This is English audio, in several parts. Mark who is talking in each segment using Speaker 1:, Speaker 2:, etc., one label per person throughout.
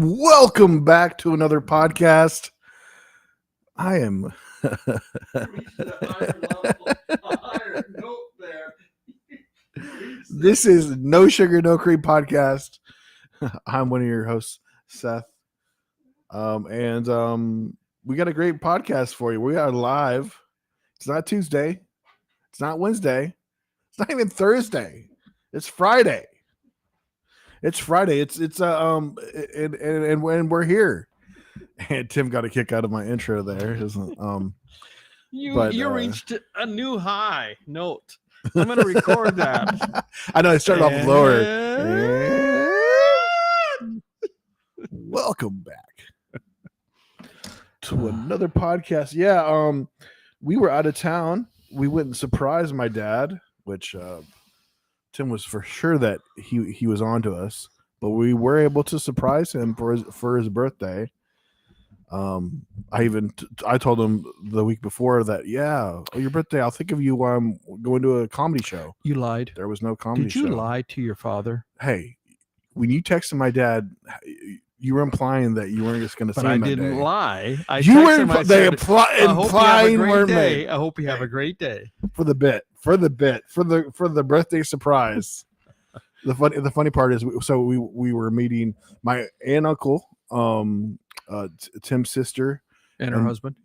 Speaker 1: Welcome back to another podcast. I am. This is No Sugar, No Cream podcast. I'm one of your hosts, Seth. And we got a great podcast for you. We are live. It's not Tuesday. It's not Wednesday. It's not even Thursday. It's Friday. And when we're here. And Tim got a kick out of my intro there.
Speaker 2: You reached a new high note. I'm going to record that.
Speaker 1: I know I started off lower. And welcome back to another podcast. Yeah, we were out of town. We went and surprised my dad, which Tim was for sure that he was on to us, but we were able to surprise him for his birthday. I told him the week before that, your birthday, I'll think of you while I'm going to a comedy show.
Speaker 2: You lied.
Speaker 1: There was no comedy show.
Speaker 2: Did you lie to your father?
Speaker 1: Hey, when you texted my dad, you were implying that you weren't just going to see him that day.
Speaker 2: But I didn't lie.
Speaker 1: You were implying weren't
Speaker 2: made. I hope you have a great day.
Speaker 1: For the birthday surprise. The funny part is, so we were meeting my aunt and uncle, Tim's sister
Speaker 2: and her husband,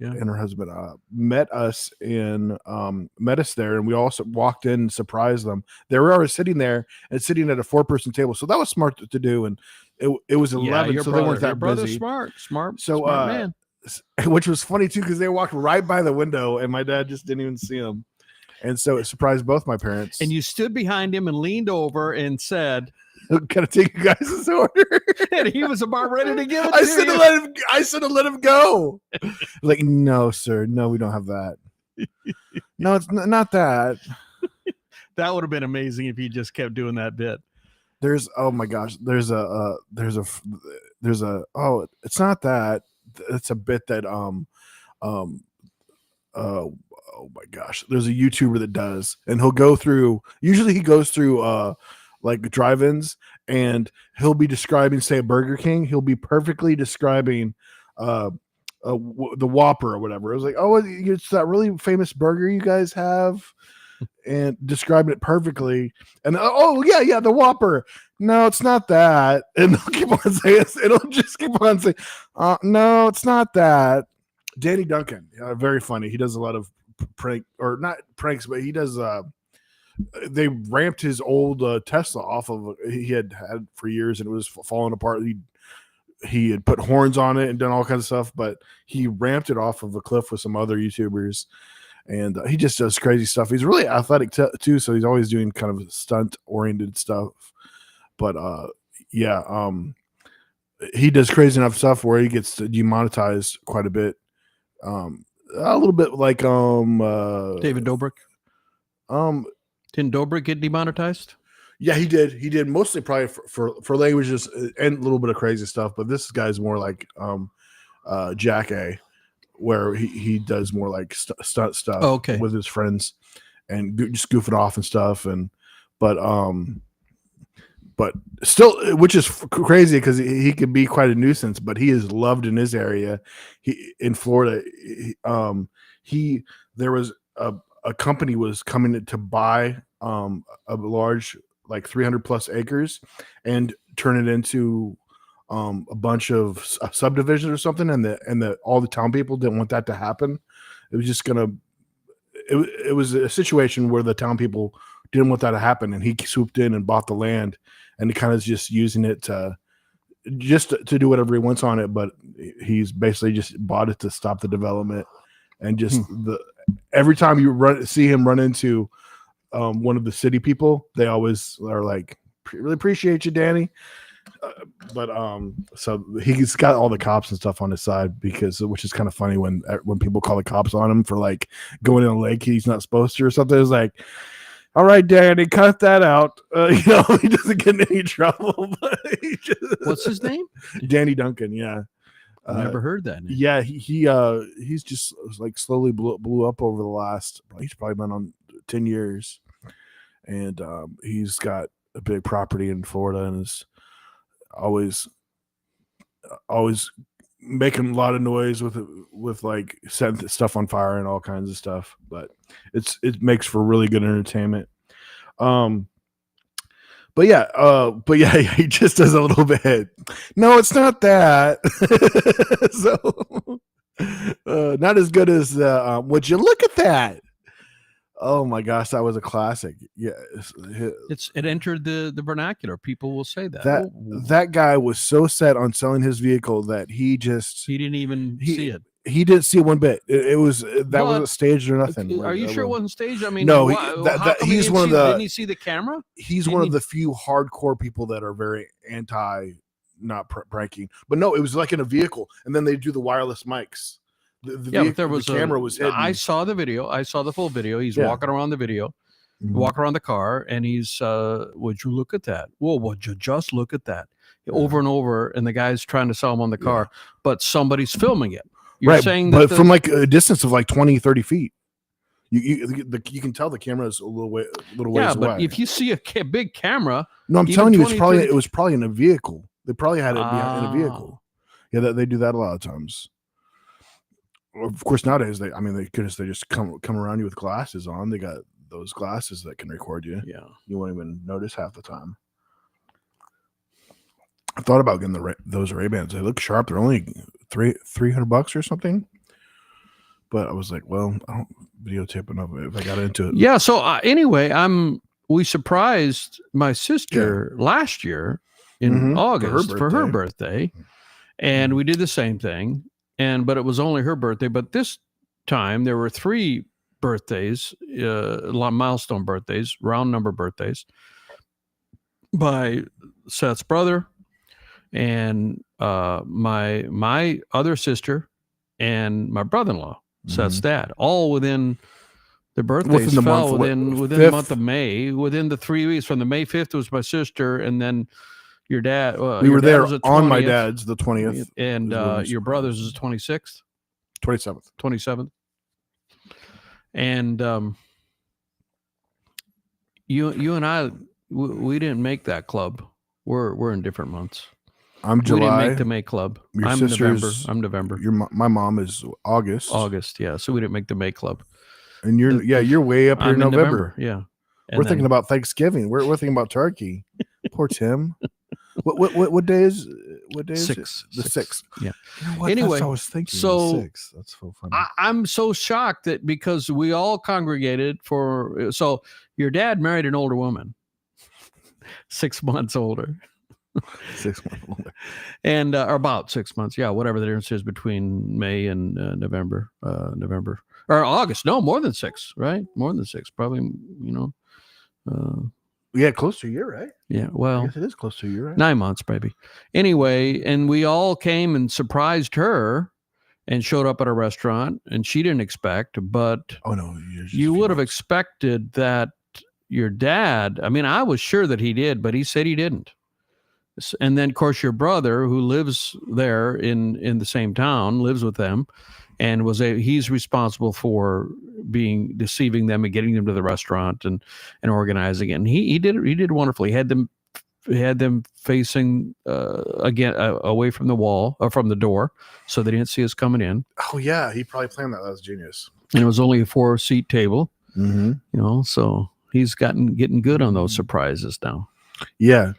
Speaker 1: met us there, and we also walked in and surprised them. They were already sitting there and sitting at a 4-person table, so that was smart to do. And it was 11, so they weren't that busy.
Speaker 2: Smart man.
Speaker 1: Which was funny too, because they walked right by the window, and my dad just didn't even see them, and so it surprised both my parents.
Speaker 2: And you stood behind him and leaned over and said,
Speaker 1: "Can I take you guys' order?"
Speaker 2: And he was about ready to give it.
Speaker 1: I should have let him go. Like, no, sir, no, we don't have that. No, it's not that.
Speaker 2: That would have been amazing if he just kept doing that bit.
Speaker 1: It's not that. It's a bit that oh my gosh, there's a YouTuber that does, and he goes through like drive-ins, and he'll be describing, say, a Burger King. He'll be perfectly describing the Whopper or whatever. It was like, oh, it's that really famous burger you guys have, and describing it perfectly. And the Whopper. No, it's not that. And they'll keep on saying, it'll just keep on saying, no, it's not that. Danny Duncan, very funny. He does a lot of not pranks, but he does. They ramped his old Tesla off of he had for years, and it was falling apart. He had put horns on it and done all kinds of stuff, but he ramped it off of a cliff with some other YouTubers, and he just does crazy stuff. He's really athletic too, so he's always doing kind of stunt oriented stuff. But he does crazy enough stuff where he gets demonetized quite a bit. A little bit like
Speaker 2: David Dobrik. Didn't Dobrik get demonetized?
Speaker 1: Yeah, he did. He did mostly probably for languages and a little bit of crazy stuff. But this guy's more like Jack A, where he does more like stunt stuff with his friends and just goofing off and stuff. And but still, which is crazy because he can be quite a nuisance. But he is loved in his area. In Florida, there was a company was coming to buy a large, like 300 plus acres, and turn it into a bunch of subdivisions or something. And all the town people didn't want that to happen. It was just it was a situation where the town people didn't want that to happen, and he swooped in and bought the land, and he kind of just using it to do whatever he wants on it. But he's basically just bought it to stop the development. And just every time you see him run into one of the city people, they always are like, "Really appreciate you, Danny." So he's got all the cops and stuff on his side which is kind of funny when people call the cops on him for like going in a lake he's not supposed to or something. It's like, all right, Danny, cut that out. He doesn't get in any trouble. But
Speaker 2: what's his name?
Speaker 1: Danny Duncan. Yeah.
Speaker 2: Never heard that name.
Speaker 1: Yeah, he's just like slowly blew up over the last. He's probably been on 10 years, and he's got a big property in Florida and is always always making a lot of noise with like setting stuff on fire and all kinds of stuff. But it makes for really good entertainment. But yeah, he just does a little bit. No, it's not that. So not as good as would you look at that? Oh my gosh, that was a classic. Yeah,
Speaker 2: it entered the vernacular. People will say that.
Speaker 1: That guy was so set on selling his vehicle that he didn't
Speaker 2: even see it.
Speaker 1: He didn't see it one bit. It wasn't staged or nothing.
Speaker 2: Are you sure it wasn't staged? I mean,
Speaker 1: no.
Speaker 2: He's one of the. Didn't he see the camera?
Speaker 1: He's one of the few hardcore people that are very anti not pranking. But no, it was like in a vehicle, and then they do the wireless mics.
Speaker 2: But there was
Speaker 1: the camera was hidden.
Speaker 2: I saw the video. I saw the full video. He's walking around the video, walking around the car, and he's, would you look at that? Whoa, would you just look at that? Over and over, and the guy's trying to sell him on the car, but somebody's filming it. You're saying that
Speaker 1: from like a distance of like 20, 30 feet. You can tell the camera is a little ways away.
Speaker 2: Yeah, but if you see a big camera,
Speaker 1: no, I'm telling you, it was probably in a vehicle. They probably had it in a vehicle. Yeah, they do that a lot of times. Of course, nowadays they just come around you with glasses on. They got those glasses that can record you.
Speaker 2: Yeah,
Speaker 1: you won't even notice half the time. I thought about getting those Ray-Bans. They look sharp. They're only $300 or something. But I was like, well, I don't videotape enough if I got into it.
Speaker 2: Yeah. So anyway, we surprised my sister last year in August for her birthday, and we did the same thing. But it was only her birthday. But this time there were 3 birthdays, milestone birthdays, round number birthdays by Seth's brother and my other sister and my brother-in-law, Seth's dad, all within the birthdays within the month of May, within the 3 weeks. From the May 5th was my sister, and then your dad.
Speaker 1: We were there on my dad's the 20th,
Speaker 2: and your brother's is the 26th, 27th, and you and I, we didn't make that club. We're in different months.
Speaker 1: I'm July.
Speaker 2: We didn't make the May club. I'm November.
Speaker 1: My mom is August.
Speaker 2: Yeah. So we didn't make the May club.
Speaker 1: And you're way up here in November.
Speaker 2: Yeah.
Speaker 1: And we're thinking about Thanksgiving. We're thinking about turkey. Poor Tim. What day is it?
Speaker 2: 6.
Speaker 1: The 6th.
Speaker 2: Yeah.
Speaker 1: You know what?
Speaker 2: Anyway,
Speaker 1: that's what I was thinking.
Speaker 2: So
Speaker 1: 6. That's so funny.
Speaker 2: I'm so shocked that because we all congregated so your dad married an older woman, 6 months older.
Speaker 1: 6 months older.
Speaker 2: And or about 6 months. Yeah, whatever the difference is between May and November or August. No, more than 6, right? More than 6, probably,
Speaker 1: yeah, close to a year, right?
Speaker 2: Yeah, well,
Speaker 1: I guess it is close to a year, right?
Speaker 2: 9 months, maybe. Anyway, and we all came and surprised her and showed up at a restaurant, and she didn't expect, but you would have expected that your dad, I mean, I was sure that he did, but he said he didn't. And then, of course, your brother, who lives there in the same town, lives with them, and he's responsible for deceiving them and getting them to the restaurant and organizing it. And he did wonderfully. He had them facing again away from the wall or from the door, so they didn't see us coming in.
Speaker 1: Oh yeah, he probably planned that. That was genius.
Speaker 2: And it was only a 4-seat table. So he's getting good on those surprises now.
Speaker 1: Yeah.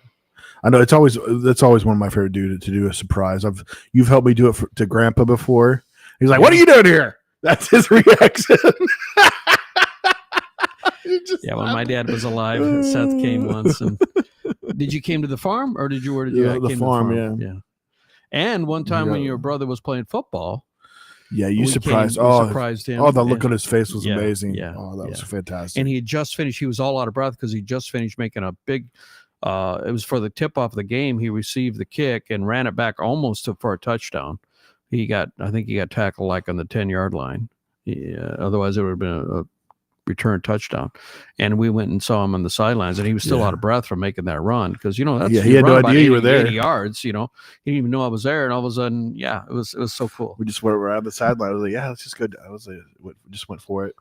Speaker 1: I know that's always one of my favorite to do a surprise. You've helped me do it to Grandpa before. He's like, "What are you doing here?" That's his reaction.
Speaker 2: When my dad was alive, Seth came once. And did you came to the farm, or did you? Where did you?
Speaker 1: The farm, yeah.
Speaker 2: And one time when your brother was playing football.
Speaker 1: Yeah, you surprised.
Speaker 2: Surprised him.
Speaker 1: Oh, the look on his face was amazing.
Speaker 2: Yeah,
Speaker 1: that was fantastic.
Speaker 2: And he had just finished. He was all out of breath because he just finished making a big. It was for the tip off of the game. He received the kick and ran it back almost for a touchdown. I think he got tackled like on the 10-yard line. Otherwise, it would have been a return touchdown. And we went and saw him on the sidelines, and he was still out of breath from making that run because he had no idea you were there. 80 yards, he didn't even know I was there, and all of a sudden, it was so cool.
Speaker 1: We just went around the sideline. I was like, yeah, let's just go. Just went for it.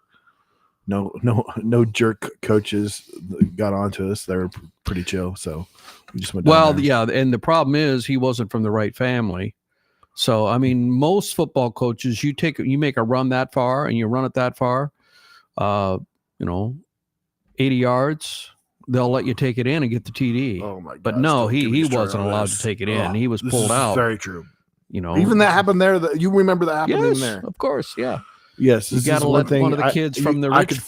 Speaker 1: No jerk coaches got onto us. They were pretty chill, so we just went.
Speaker 2: Well, yeah, and the problem is he wasn't from the right family. So, I mean, most football coaches, you make a run that far and you run it that far, 80 yards, they'll let you take it in and get the TD.
Speaker 1: Oh my god!
Speaker 2: But no, he wasn't allowed to take it in. He was pulled out.
Speaker 1: Very true.
Speaker 2: Even
Speaker 1: that happened there. You remember that happened in there?
Speaker 2: Of course, yeah.
Speaker 1: Yes,
Speaker 2: you got to let one of the kids from the rich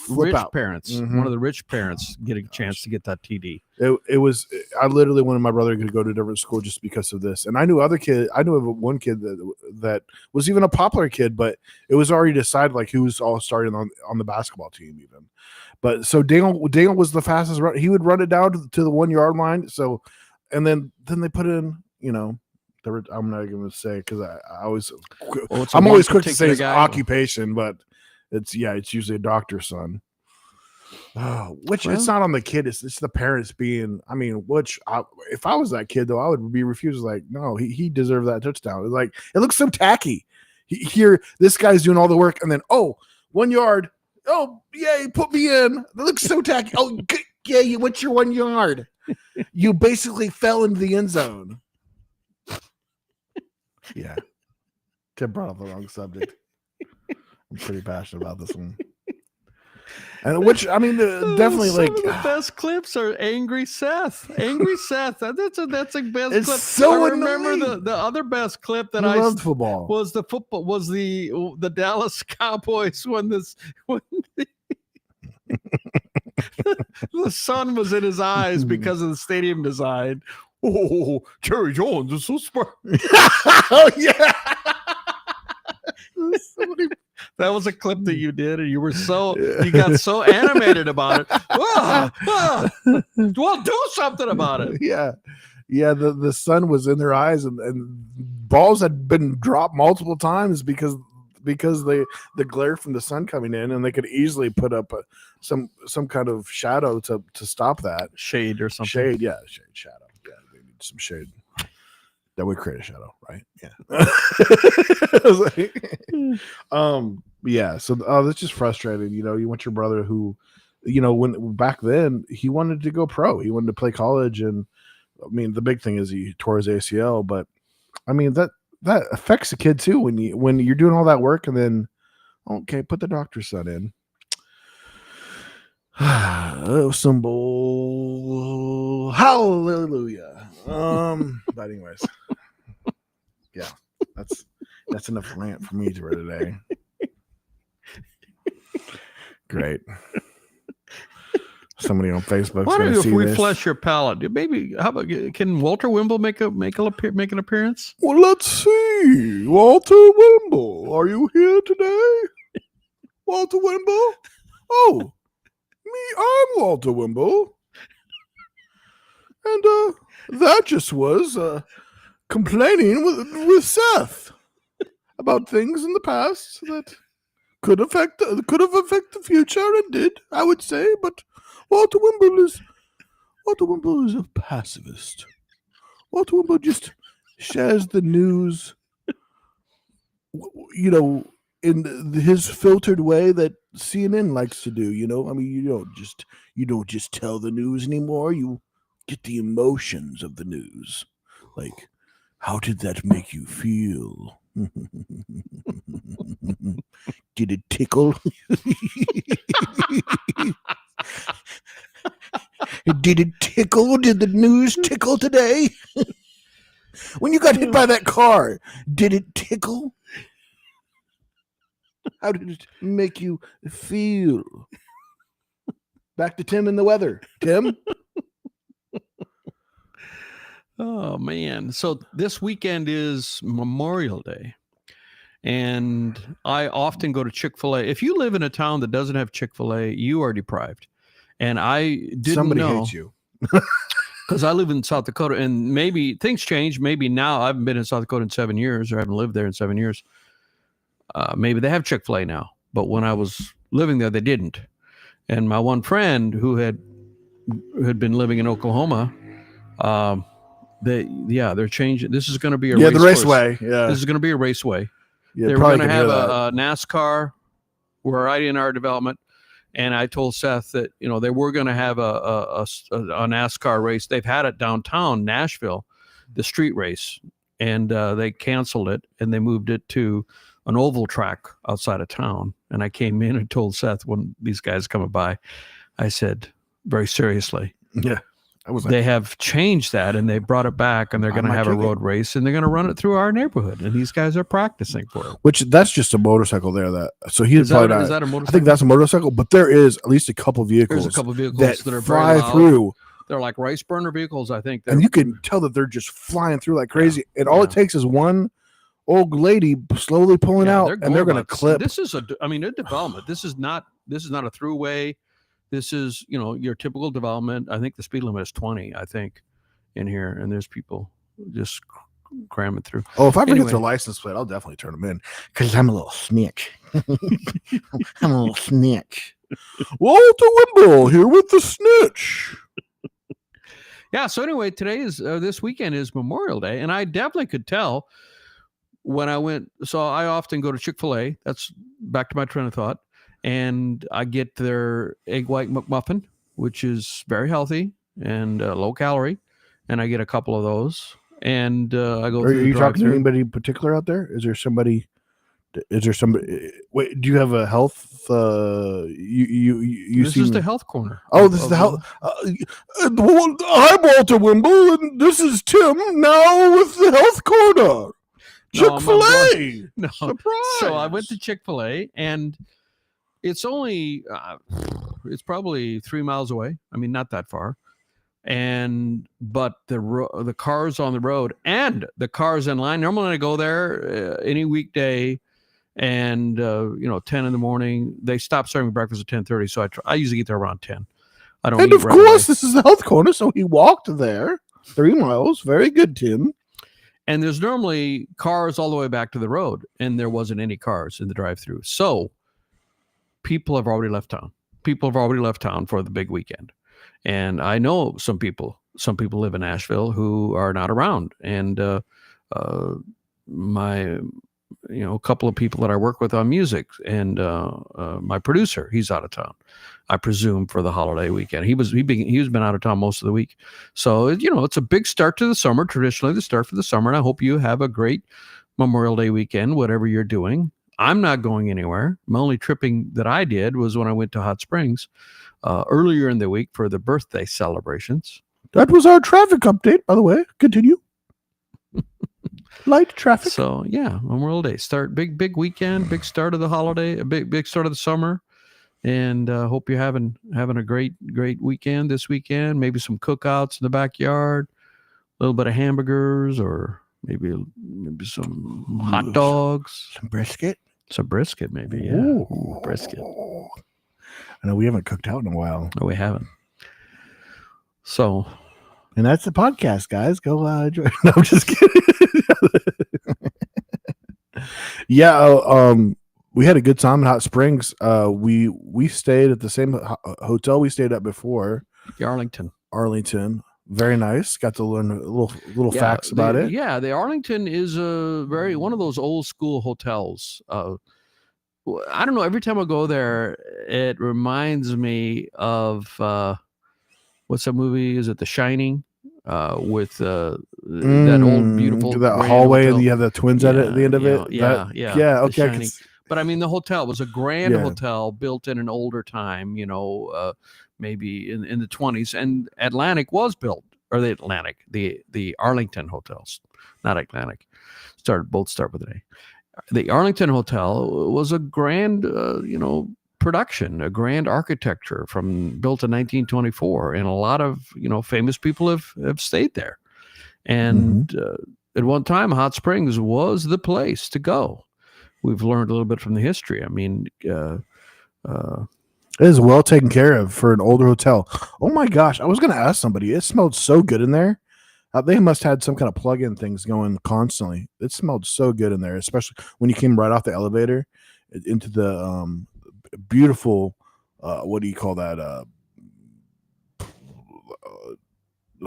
Speaker 2: parents, one of the rich parents, get a chance to get that TD.
Speaker 1: It was. I literally wanted my brother to go to a different school just because of this. And I knew other kids. I knew of one kid that was even a popular kid, but it was already decided like who was all starting on the basketball team even. But so Daniel was the fastest run. He would run it down to the 1 yard line. So, and then they put in, I'm not going to say because I'm always quick to say his occupation, but it's usually a doctor's son. It's not on the kid. It's the parents being. I mean, if I was that kid though, I would be refused. Like, no, he deserved that touchdown. It's like it looks so tacky. Here, this guy's doing all the work, and then 1 yard. Oh, yay, put me in. That looks so tacky. Oh, yeah, you went your 1 yard. You basically fell into the end zone. Yeah. Tim brought up the wrong subject. I'm pretty passionate about this one. And definitely
Speaker 2: some of the best clips are Angry Seth. Angry Seth. That's a best clip.
Speaker 1: So
Speaker 2: I remember the other best clip that I loved football was the Dallas Cowboys when the sun was in his eyes because of the stadium design. Oh, Jerry Jones is so smart.
Speaker 1: Oh yeah.
Speaker 2: That was a clip that you did, and you got so animated about it. Well, do something about it.
Speaker 1: Yeah. The sun was in their eyes, and balls had been dropped multiple times because the glare from the sun coming in, and they could easily put up some kind of shadow to stop that
Speaker 2: shade or something.
Speaker 1: Shadow. Yeah, they need some shade. That would create a shadow, right? Yeah. Yeah. So that's just frustrating. You want your brother who, when back then he wanted to go pro, he wanted to play college, and I mean the big thing is he tore his ACL, but I mean that affects the kid too when you're doing all that work and then put the doctor's son in. Some bull. Hallelujah. But anyways, yeah, that's enough rant for me for today. Great. Somebody on Facebook.
Speaker 2: Why don't you refresh your palate? Maybe how about can Walter Wimble make an appearance?
Speaker 1: Well, let's see. Walter Wimble, are you here today? Walter Wimble? Oh, me, I'm Walter Wimble. And that just was complaining with Seth about things in the past that could have affected the future and did, I would say, but Walter Wimble is a pacifist. Walter Wimble just shares the news, in his filtered way that CNN likes to do. I mean, you don't just tell the news anymore. You get the emotions of the news. Like, how did that make you feel? Did it tickle? Did it tickle? Did the news tickle today? When you got hit by that car, did it tickle? How did it make you feel? Back to Tim and the weather. Tim?
Speaker 2: Oh, man. So this weekend is Memorial Day. And I often go to Chick-fil-A. If you live in a town that doesn't have Chick-fil-A, you are deprived. And I didn't
Speaker 1: Somebody
Speaker 2: know.
Speaker 1: hates you.
Speaker 2: Because I live in South Dakota, and maybe things change. Maybe now I haven't been in South Dakota in 7 years, or I haven't lived there in 7 years. Maybe they have Chick-fil-A now. But when I was living there, they didn't. And my one friend who had been living in Oklahoma, they're changing. This is going to be a
Speaker 1: the raceway. Yeah,
Speaker 2: this is going to be a raceway.
Speaker 1: Yeah,
Speaker 2: they were going to have a NASCAR. We're already in our development, and I told Seth that they were going to have a NASCAR race. They've had it downtown Nashville, the street race, and they canceled it and they moved it to an oval track outside of town. And I came in and told Seth when these guys coming by, I said, very seriously,
Speaker 1: yeah,
Speaker 2: they have changed that and they brought it back and they're going to have a road race and they're going to run it through our neighborhood. And these guys are practicing for it.
Speaker 1: Which that's just a motorcycle there. So is that a motorcycle? I think that's a motorcycle, but there is at least a couple vehicles.
Speaker 2: There's a couple vehicles that are
Speaker 1: fly through.
Speaker 2: They're like rice burner vehicles, I think.
Speaker 1: And you can tell that they're just flying through like crazy. Yeah. And all it takes is one old lady slowly pulling out, and they're going to clip.
Speaker 2: This is a development. This is not a throughway. This is, your typical development. I think the speed limit is 20, I think, in here. And there's people just cramming through.
Speaker 1: Oh, if I forget the license plate, I'll definitely turn them in because I'm a little snitch. I'm a little snitch. Walter Wimble here with the snitch.
Speaker 2: Yeah. So anyway, this weekend is Memorial Day, and I definitely could tell when I went. So I often go to Chick-fil-A. That's back to my train of thought, and I get their egg white McMuffin, which is very healthy and low calorie, and I get a couple of those. And I go. Are you
Speaker 1: talking to anybody in particular out there? Is there somebody? Wait, do you have a health?
Speaker 2: This is the health corner.
Speaker 1: Oh, this is the health. I'm Walter Wimble, and this is Tim now with the health corner. Chick-fil-A.
Speaker 2: No, surprise! So I went to Chick-fil-A, and it's only it's probably 3 miles away. I mean, not that far. But the cars on the road and the cars in line. Normally, when I go there any weekday. And 10 in the morning, they stop serving breakfast at 10:30. So I usually get there around 10. I don't.
Speaker 1: And of course, this is the health corner, so he walked there 3 miles. Very good, Tim.
Speaker 2: And there's normally cars all the way back to the road, and there wasn't any cars in the drive-through. So people have already left town. People have already left town for the big weekend. And I know some people live in Nashville who are not around. And a couple of people that I work with on music and my producer, he's out of town, I presume, for the holiday weekend. He's been out of town most of the week. So, it's a big start to the summer, traditionally the start for the summer. And I hope you have a great Memorial Day weekend, whatever you're doing. I'm not going anywhere. My only tripping that I did was when I went to Hot Springs earlier in the week for the birthday celebrations.
Speaker 1: That was our traffic update, by the way. Continue. Light traffic.
Speaker 2: So yeah, Memorial Day big weekend, big start of the holiday, a big start of the summer, and hope you're having a great weekend this weekend. Maybe some cookouts in the backyard, a little bit of hamburgers, or maybe some hot dogs,
Speaker 1: some brisket,
Speaker 2: maybe. Yeah,
Speaker 1: ooh.
Speaker 2: Brisket.
Speaker 1: I know we haven't cooked out in a while.
Speaker 2: No, we haven't. So.
Speaker 1: And that's the podcast, guys. Go enjoy. No, I'm just kidding. Yeah, we had a good time in Hot Springs. We stayed at the same hotel we stayed at before.
Speaker 2: The
Speaker 1: Arlington. Very nice. Got to learn a little facts about it.
Speaker 2: Yeah, the Arlington is one of those old school hotels. I don't know. Every time I go there, it reminds me of what's that movie? Is it The Shining? With that old beautiful
Speaker 1: hallway,
Speaker 2: hotel.
Speaker 1: And you have the twins at the end of it.
Speaker 2: Yeah.
Speaker 1: Okay.
Speaker 2: But I mean, the hotel was a grand hotel built in an older time. Maybe in the 20s. And Atlantic was built, or the Arlington hotels, not Atlantic. Both start with an A. The Arlington Hotel was a grand, production, a grand architecture built in 1924, and a lot of famous people have stayed there. And at one time, Hot Springs was the place to go. We've learned a little bit from the history. I mean,
Speaker 1: it is well taken care of for an older hotel. Oh my gosh, I was going to ask somebody. It smelled so good in there. They must have had some kind of plug-in things going constantly. It smelled so good in there, especially when you came right off the elevator into the beautiful what do you call that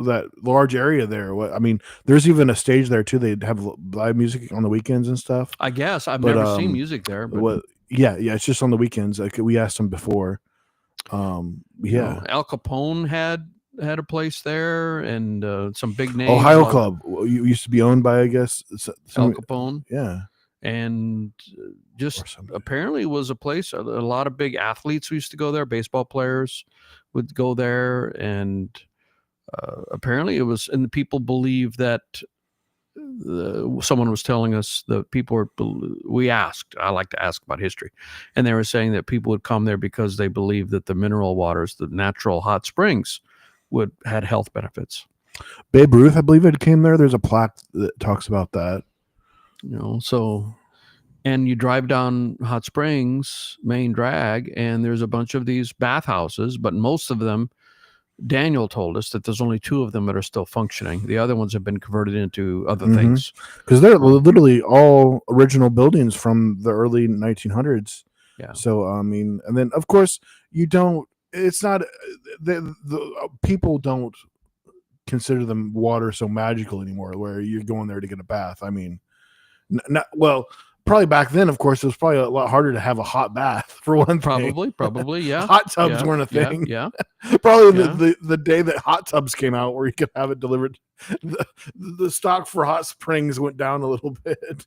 Speaker 1: that large area there. I mean, there's even a stage there too. They have live music on the weekends and stuff.
Speaker 2: I guess I've never seen music there, but
Speaker 1: yeah, it's just on the weekends. Like we asked them before.
Speaker 2: Al Capone had had a place there, and some big names.
Speaker 1: Ohio Club. You used to be owned by, I guess,
Speaker 2: Al Capone.
Speaker 1: Yeah.
Speaker 2: And just apparently it was a place, a lot of big athletes used to go there. Baseball players would go there, and apparently it was, and the people believe that someone was telling us the people were, I like to ask about history, and they were saying that people would come there because they believed that the mineral waters, the natural hot springs, had health benefits.
Speaker 1: Babe Ruth, I believe, it came there. There's a plaque that talks about that.
Speaker 2: So, and you drive down Hot Springs main drag, and there's a bunch of these bathhouses, but most of them, Daniel told us that there's only 2 of them that are still functioning. The other ones have been converted into other things.
Speaker 1: Because they're literally all original buildings from the early 1900s.
Speaker 2: Yeah.
Speaker 1: So, I mean, and then, of course, it's not, the people don't consider them water so magical anymore, where you're going there to get a bath. I mean, probably back then, of course, it was probably a lot harder to have a hot bath for one thing.
Speaker 2: Probably, yeah.
Speaker 1: Hot tubs weren't a thing.
Speaker 2: Yeah.
Speaker 1: Probably the day that hot tubs came out, where you could have it delivered, the stock for hot springs went down a little bit.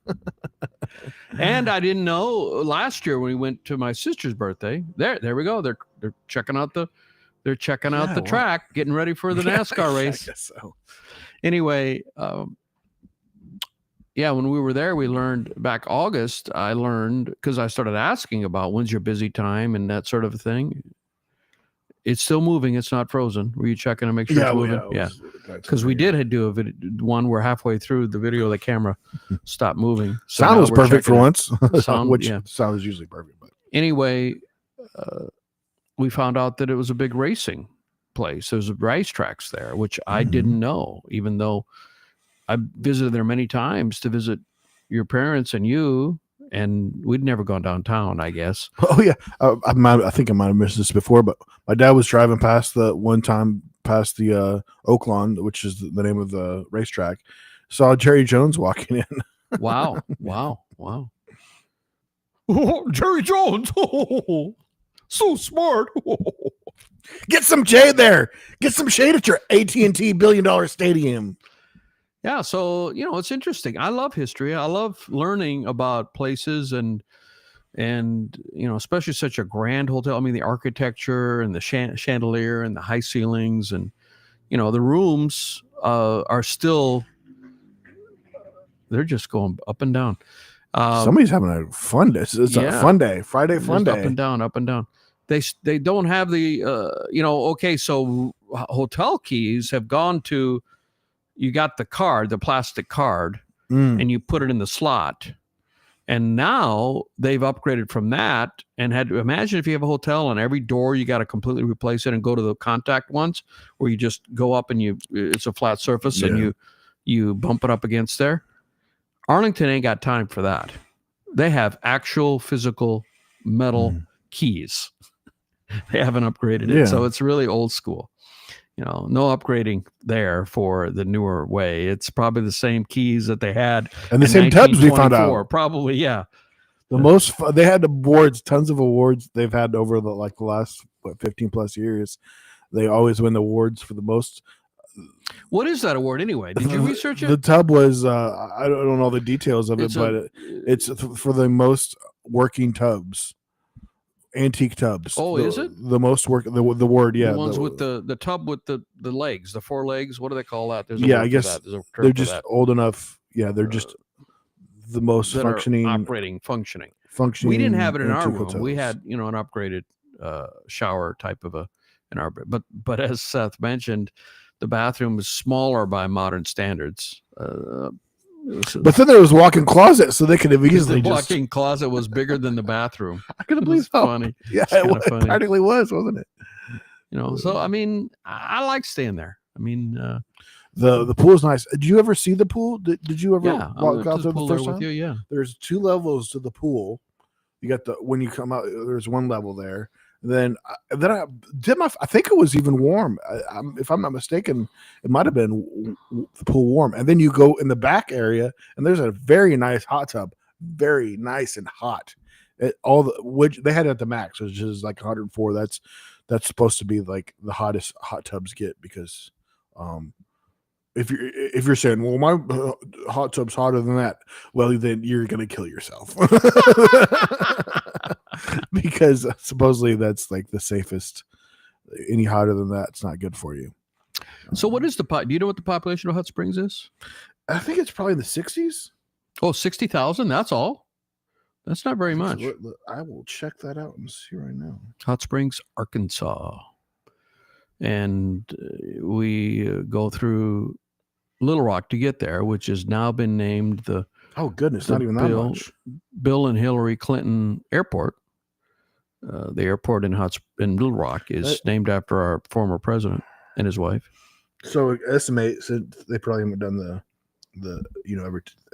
Speaker 2: And I didn't know last year when we went to my sister's birthday. There we go. They're checking out the track, getting ready for the NASCAR race.
Speaker 1: I guess so.
Speaker 2: Anyway. Yeah, when we were there, we learned back August, because I started asking about when's your busy time and that sort of thing. It's still moving. It's not frozen. Were you checking to make sure it's moving? Yeah. Because we did do one where halfway through the video, the camera stopped moving. So
Speaker 1: sound was perfect for once. Sound is usually perfect. But
Speaker 2: anyway, we found out that it was a big racing place. There's racetracks there, which I didn't know, even though I visited there many times to visit your parents and you, and we'd never gone downtown, I guess.
Speaker 1: Oh yeah, I think I might have missed this before, but my dad was driving past the Oaklawn, which is the name of the racetrack. Saw Jerry Jones walking in.
Speaker 2: Wow! Oh, Jerry Jones! Oh, so smart! Oh.
Speaker 1: Get some shade there. Get some shade at your AT&T $1 billion stadium.
Speaker 2: Yeah, so it's interesting. I love history. I love learning about places and especially such a grand hotel. I mean, the architecture and the chandelier and the high ceilings, and the rooms are still, they're just going up and down.
Speaker 1: Somebody's having a fun day. It's a fun day. Friday fun day.
Speaker 2: Up and down. They don't have the okay. So hotel keys have gone to. You got the card, the plastic card, and you put it in the slot. And now they've upgraded from that and had to imagine if you have a hotel and every door you got to completely replace it and go to the contact ones where you just go up and it's a flat surface and you bump it up against there. Arlington ain't got time for that. They have actual physical metal keys. They haven't upgraded it. So it's really old school. No upgrading there for the newer way. It's probably the same keys that they had.
Speaker 1: And the same tubs we found out.
Speaker 2: Probably, yeah.
Speaker 1: They had awards, tons of awards they've had over the last 15 plus years. They always win the awards for the most.
Speaker 2: What is that award anyway? Did you research it?
Speaker 1: The tub was, I don't know the details of it, but it's for the most working tubs. Antique tubs.
Speaker 2: Oh, is it
Speaker 1: the most work? The word, yeah.
Speaker 2: The ones with the tub with the legs, the 4 legs. What do they call that?
Speaker 1: I guess they're just old enough. Yeah, they're just the most functioning.
Speaker 2: We didn't have it in our room. Hotels. We had an upgraded shower type of in our. But as Seth mentioned, the bathroom was smaller by modern standards.
Speaker 1: But then there was a walk-in closet, so they could have easily
Speaker 2: the walk-in closet was bigger than the bathroom.
Speaker 1: I couldn't believe
Speaker 2: so. Funny.
Speaker 1: Yeah, it practically was, wasn't it?
Speaker 2: So I mean, I like staying there. I mean,
Speaker 1: the pool's nice. Did you ever see the pool? Did you ever walk out there
Speaker 2: the
Speaker 1: first time?
Speaker 2: With you? Yeah.
Speaker 1: There's 2 levels to the pool. You got when you come out. There's 1 level there. Then I did I think it was even warm. If I'm not mistaken, it might have been the pool warm. And then you go in the back area, and there's a very nice hot tub, very nice and hot. Which they had it at the max, which is like 104. That's that's supposed to be like the hottest hot tubs get, because if you're saying, well, my hot tub's hotter than that, well, then you're gonna kill yourself. Because supposedly that's like the safest. Any hotter than that, it's not good for you.
Speaker 2: So what is do you know what the population of Hot Springs is?
Speaker 1: I think it's probably in the 60s.
Speaker 2: Oh, 60,000. That's all. That's not very much.
Speaker 1: I will check that out and see right now.
Speaker 2: Hot Springs, Arkansas. And we go through Little Rock to get there, which has now been named the
Speaker 1: not even that much.
Speaker 2: Bill and Hillary Clinton Airport. The airport in Little Rock is named after our former president and his wife.
Speaker 1: So estimate they probably haven't done the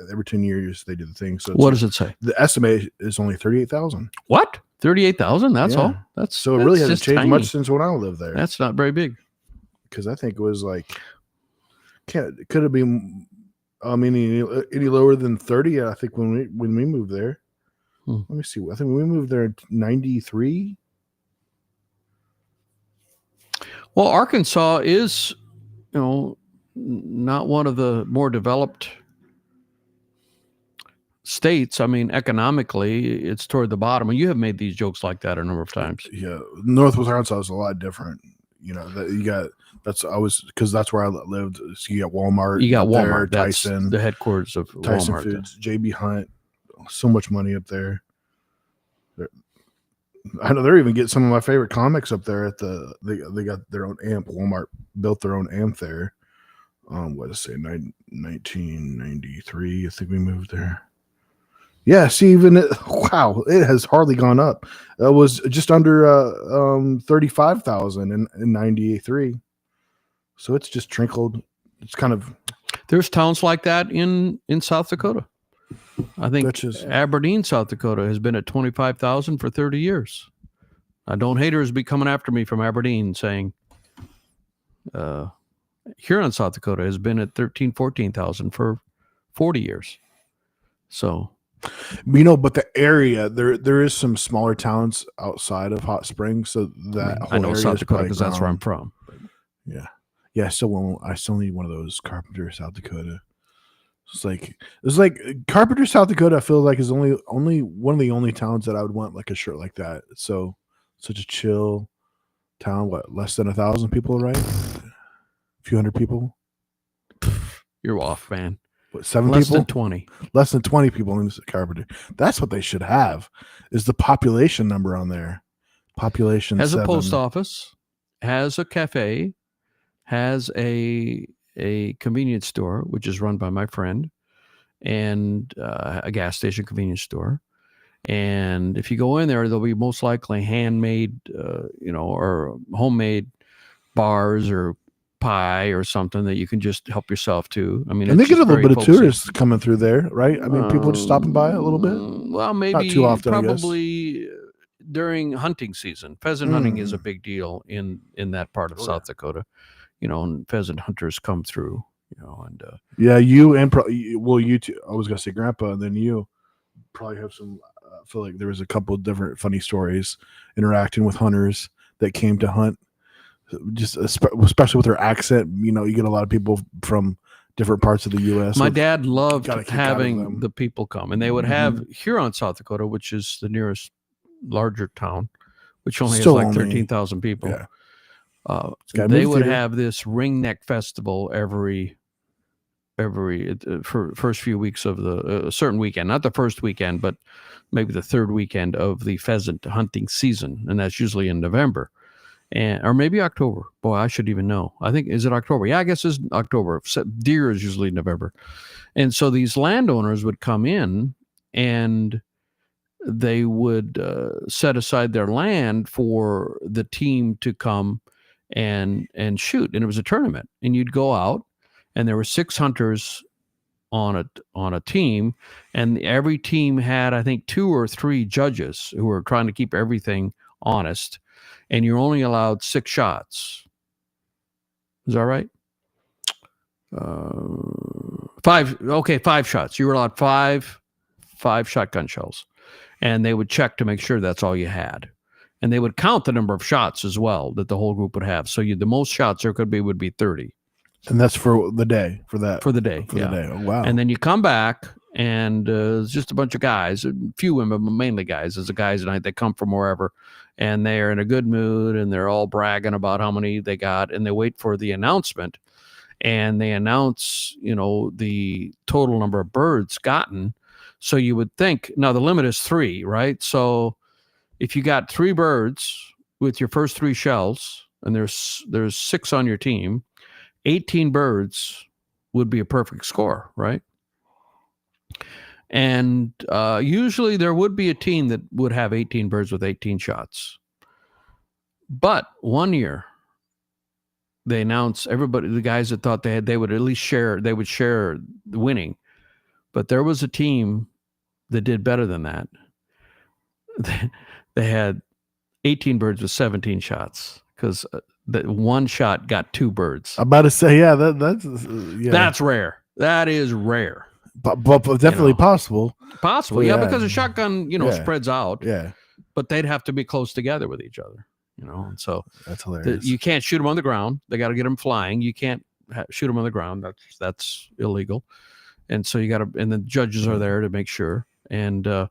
Speaker 1: every 10 years they do the thing. So
Speaker 2: what does it say?
Speaker 1: The estimate is only 38,000.
Speaker 2: What? 38,000? That's all.
Speaker 1: It really hasn't changed much since when I lived there.
Speaker 2: That's not very big.
Speaker 1: Because I think it was like, could it be? I mean, any lower than 30? I think when we moved there. Let me see. I think we moved there in 93.
Speaker 2: Well, Arkansas is, not one of the more developed states. I mean, economically, it's toward the bottom. And you have made these jokes like that a number of times.
Speaker 1: Yeah, Northwest Arkansas is a lot different. Because that's where I lived. So you got Walmart.
Speaker 2: You got Walmart.
Speaker 1: There,
Speaker 2: that's
Speaker 1: Tyson,
Speaker 2: the headquarters of
Speaker 1: Tyson
Speaker 2: Walmart.
Speaker 1: Foods, JB Hunt. So much money up there. I know they're even getting some of my favorite comics up there at they got their own amp. Walmart built their own amp there. What did I say? 1993. I think we moved there. Yeah, see, wow, it has hardly gone up. It was just under 35,000 in 93. So it's just trickled. It's kind of.
Speaker 2: There's towns like that in South Dakota. I think Aberdeen, South Dakota has been at 25,000 for 30 years. Don't haters be coming after me from Aberdeen saying Huron, South Dakota has been at 14,000 for 40 years. So,
Speaker 1: but the area there is some smaller towns outside of Hot Springs, so that
Speaker 2: I know South Dakota because that's where I'm from.
Speaker 1: Yeah. I still need one of those Carpenter, South Dakota. It's like Carpenter, South Dakota. I feel like is only one of the only towns that I would want like a shirt like that. So such a chill town. What, less than 1,000 people, right? A few hundred people.
Speaker 2: You're off, man.
Speaker 1: What, 7
Speaker 2: less
Speaker 1: people?
Speaker 2: Less than 20.
Speaker 1: Less than 20 people in Carpenter. That's what they should have. Is the population number on there? Population
Speaker 2: has
Speaker 1: 7.
Speaker 2: A post office, has a cafe, has a convenience store, which is run by my friend, and a gas station convenience store. And if you go in there, there'll be most likely handmade, or homemade bars or pie or something that you can just help yourself to. I mean,
Speaker 1: and they get a little bit of tourists coming through there, right? I mean, people just stopping by a little bit.
Speaker 2: Well, maybe
Speaker 1: not too often,
Speaker 2: probably during hunting season. Pheasant hunting is a big deal in that part of South Dakota. And pheasant hunters come through, and
Speaker 1: you and you too. I was gonna say Grandpa, and then you probably have some. I feel like there was a couple of different funny stories interacting with hunters that came to hunt, just especially with their accent. You get a lot of people from different parts of the U.S.
Speaker 2: My dad loved having the people come, and they would have Huron, South Dakota, which is the nearest larger town, which only has like 13,000 people.
Speaker 1: Yeah.
Speaker 2: They would have this Ringneck festival every first few weeks of the certain weekend, not the first weekend, but maybe the third weekend of the pheasant hunting season, and that's usually in November, or maybe October. Boy, I should even know. I think, is it October? Yeah, I guess it's October. Deer is usually November, and so these landowners would come in and they would set aside their land for the team to come and shoot, and it was a tournament, and you'd go out, and there were 6 hunters on a team, and every team had, I think, 2 or 3 judges who were trying to keep everything honest, and you're only allowed 6 shots. Is that right? 5 shots. You were allowed 5 shotgun shells, and they would check to make sure that's all you had. And they would count the number of shots as well that the whole group would have. So the most shots there could be would be 30.
Speaker 1: And that's for the day, for the day. Oh, wow.
Speaker 2: And then you come back, and it's just a bunch of guys, a few women, but mainly guys. There's a guys tonight that come from wherever, and they're in a good mood, and they're all bragging about how many they got, and they wait for the announcement, and they announce, the total number of birds gotten. So you would think, now the limit is 3, right? So if you got 3 birds with your first 3 shells, and there's 6 on your team, 18 birds would be a perfect score, right? And usually there would be a team that would have 18 birds with 18 shots. But one year, they announced, everybody, the guys that thought they would at least share the winning. But there was a team that did better than that. They had 18 birds with 17 shots, because that one shot got 2 birds.
Speaker 1: I'm about to say,
Speaker 2: that's rare. That is rare.
Speaker 1: But definitely possible.
Speaker 2: Possible, because a shotgun, spreads out.
Speaker 1: Yeah.
Speaker 2: But they'd have to be close together with each other, and so
Speaker 1: that's hilarious.
Speaker 2: You can't shoot them on the ground. They got to get them flying. You can't shoot them on the ground. That's illegal. And so and the judges are there to make sure. And the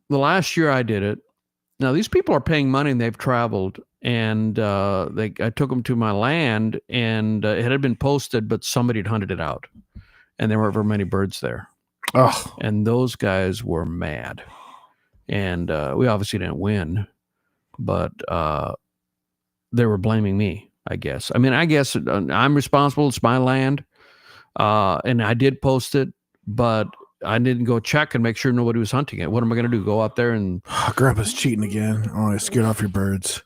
Speaker 2: last year I did it. Now these people are paying money and they've traveled, and I took them to my land, and it had been posted, but somebody had hunted it out, and there weren't very many birds there.
Speaker 1: Oh,
Speaker 2: and those guys were mad, and we obviously didn't win, but they were blaming me, I guess. I mean, I guess I'm responsible. It's my land, and I did post it, but I didn't go check and make sure nobody was hunting it. What am I going to do? Go out there and...
Speaker 1: Grandpa's cheating again. Oh, I scared off your birds.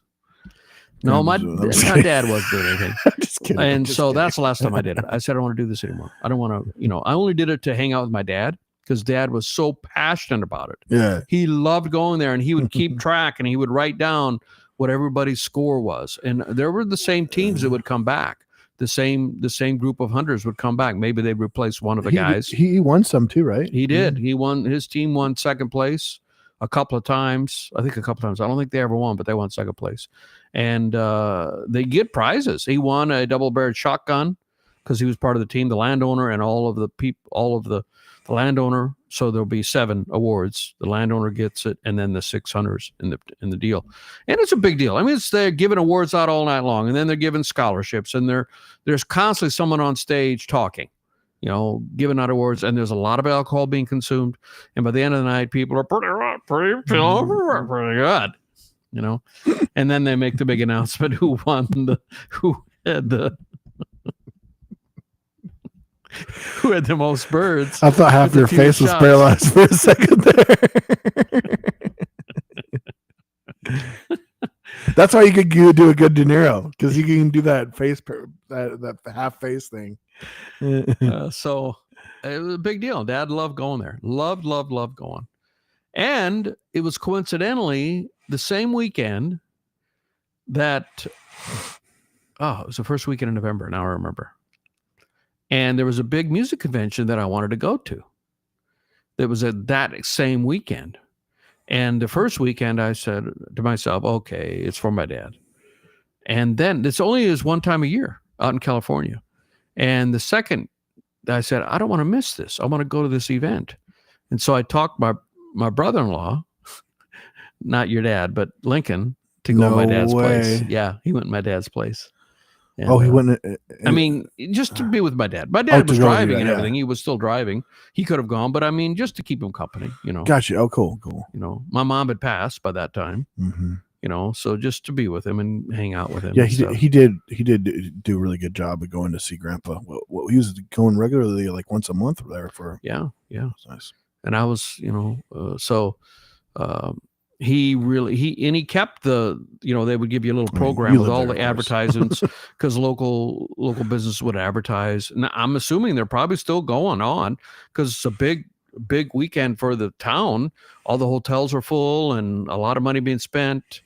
Speaker 2: No, my dad wasn't doing anything.
Speaker 1: I'm just kidding.
Speaker 2: And so that's the last time I did it. I said, I don't want to do this anymore. I don't want to, I only did it to hang out with my dad, because Dad was so passionate about it.
Speaker 1: Yeah.
Speaker 2: He loved going there, and he would keep track, and he would write down what everybody's score was. And there were the same teams that would come back. The same group of hunters would come back. Maybe they'd replace one of the guys.
Speaker 1: He won some too, right?
Speaker 2: He did. He won. His team won second place a couple of times. I think a couple of times. I don't think they ever won, but they won second place. And they get prizes. He won a double-barreled shotgun because he was part of the team, the landowner, and all of the landowner. So there'll be 7 awards. The landowner gets it, and then the 6 hunters in the deal. And it's a big deal. I mean, they're giving awards out all night long, and then they're giving scholarships, and there's constantly someone on stage talking, giving out awards, and there's a lot of alcohol being consumed. And by the end of the night, people are pretty good, And then they make the big announcement who had the most birds.
Speaker 1: I thought half your face was paralyzed for a second there. That's why you could do a good De Niro, because you can do that face, that half face thing.
Speaker 2: So it was a big deal. Dad loved going there. Loved going. And it was coincidentally the same weekend that, it was the first weekend in November. Now I remember. And there was a big music convention that I wanted to go to. That was at that same weekend. And the first weekend I said to myself, okay, it's for my dad. And then this only is one time a year out in California. And the second, I said, I don't want to miss this. I want to go to this event. And so I talked my brother-in-law, not your dad, but Lincoln, to go to my dad's place. Yeah, he went to my dad's place. And,
Speaker 1: he went.
Speaker 2: I mean, just to be with my dad. My dad was driving and everything. He was still driving. He could have gone, but I mean, just to keep him company,
Speaker 1: Gotcha. Oh, cool.
Speaker 2: My mom had passed by that time.
Speaker 1: Mm-hmm.
Speaker 2: So just to be with him and hang out with him.
Speaker 1: Yeah, he did do a really good job of going to see Grandpa. Well, he was going regularly, like once a month there for.
Speaker 2: Yeah.
Speaker 1: That's nice.
Speaker 2: And I was, he kept the, they would give you a little program with all the advertisements, because local business would advertise. And I'm assuming they're probably still going on, because it's a big weekend for the town. All the hotels are full and a lot of money being spent.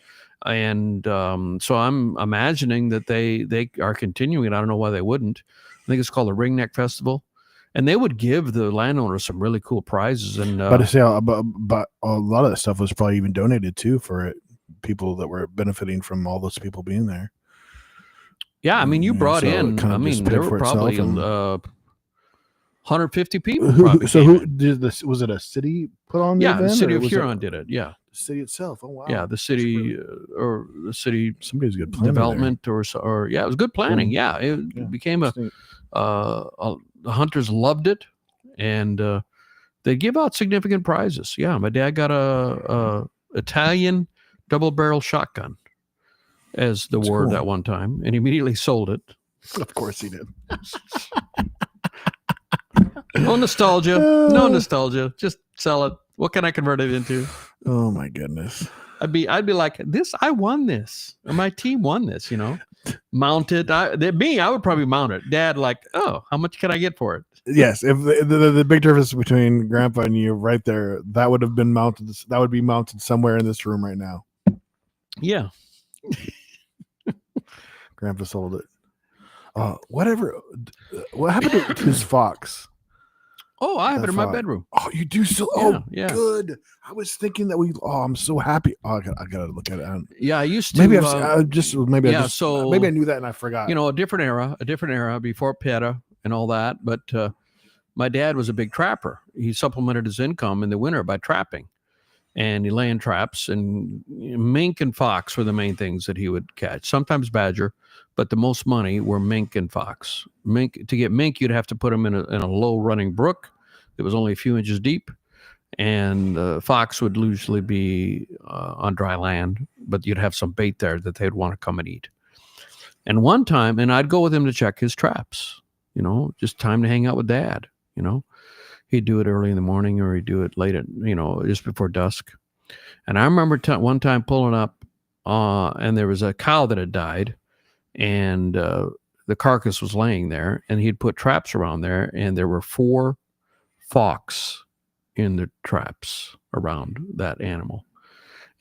Speaker 2: And so I'm imagining that they are continuing it. I don't know why they wouldn't. I think it's called the Ringneck Festival. And they would give the landowners some really cool prizes. And
Speaker 1: but a lot of that stuff was probably even donated too for it. People that were benefiting from all those people being there.
Speaker 2: Yeah, I mean, you brought in. I mean, there were probably 150 people.
Speaker 1: Who did this? Was it a city put on?
Speaker 2: Yeah, the city of Huron did it. Yeah,
Speaker 1: the city itself. Oh wow.
Speaker 2: Yeah, the city or the city.
Speaker 1: Somebody's good planning
Speaker 2: development or yeah, it was good planning. Yeah, it became the hunters loved it, and they give out significant prizes. Yeah, my dad got a Italian double-barrel shotgun as the award at one time, and immediately sold it.
Speaker 1: Of course he did.
Speaker 2: No nostalgia. Just sell it. What can I convert it into?
Speaker 1: Oh my goodness.
Speaker 2: I'd be like, this. I won this. Or my team won this. Mount it. I would probably mount it. Dad, like, oh, how much can I get for it?
Speaker 1: Yes, if the big difference between Grandpa and you, right there, that would have been mounted. That would be mounted somewhere in this room right now.
Speaker 2: Yeah.
Speaker 1: Grandpa sold it. Whatever. What happened to his fox?
Speaker 2: Oh, I have it in my bedroom.
Speaker 1: Oh, you do still? Yeah. Good. I was thinking that I'm so happy. Oh, I gotta look at it.
Speaker 2: Yeah, I used to.
Speaker 1: Maybe I knew that and I forgot.
Speaker 2: A different era before PETA and all that. But my dad was a big trapper. He supplemented his income in the winter by trapping, and he lay in traps. And mink and fox were the main things that he would catch. Sometimes badger, but the most money were mink and fox. To get mink, you'd have to put them in a low running brook that was only a few inches deep, and fox would usually be on dry land, but you'd have some bait there that they'd want to come and eat. And one time, and I'd go with him to check his traps, just time to hang out with Dad, He'd do it early in the morning or he'd do it late at, just before dusk. And I remember one time pulling up and there was a cow that had died, and the carcass was laying there, and he'd put traps around there, and there were 4 fox in the traps around that animal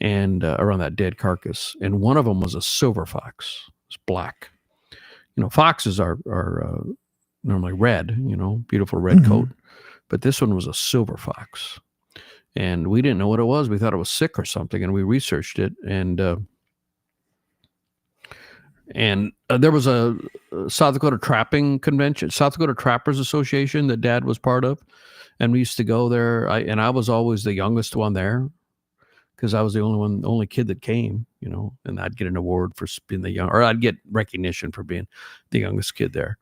Speaker 2: and around that dead carcass. And one of them was a silver fox. It was black. Foxes are normally red, beautiful red coat. But this one was a silver fox. And we didn't know what it was. We thought it was sick or something, and we researched it. And there was a South Dakota trapping convention, South Dakota Trappers Association that Dad was part of. And we used to go there. I was always the youngest one there because I was the only kid that came, and I'd get an award for being or I'd get recognition for being the youngest kid there.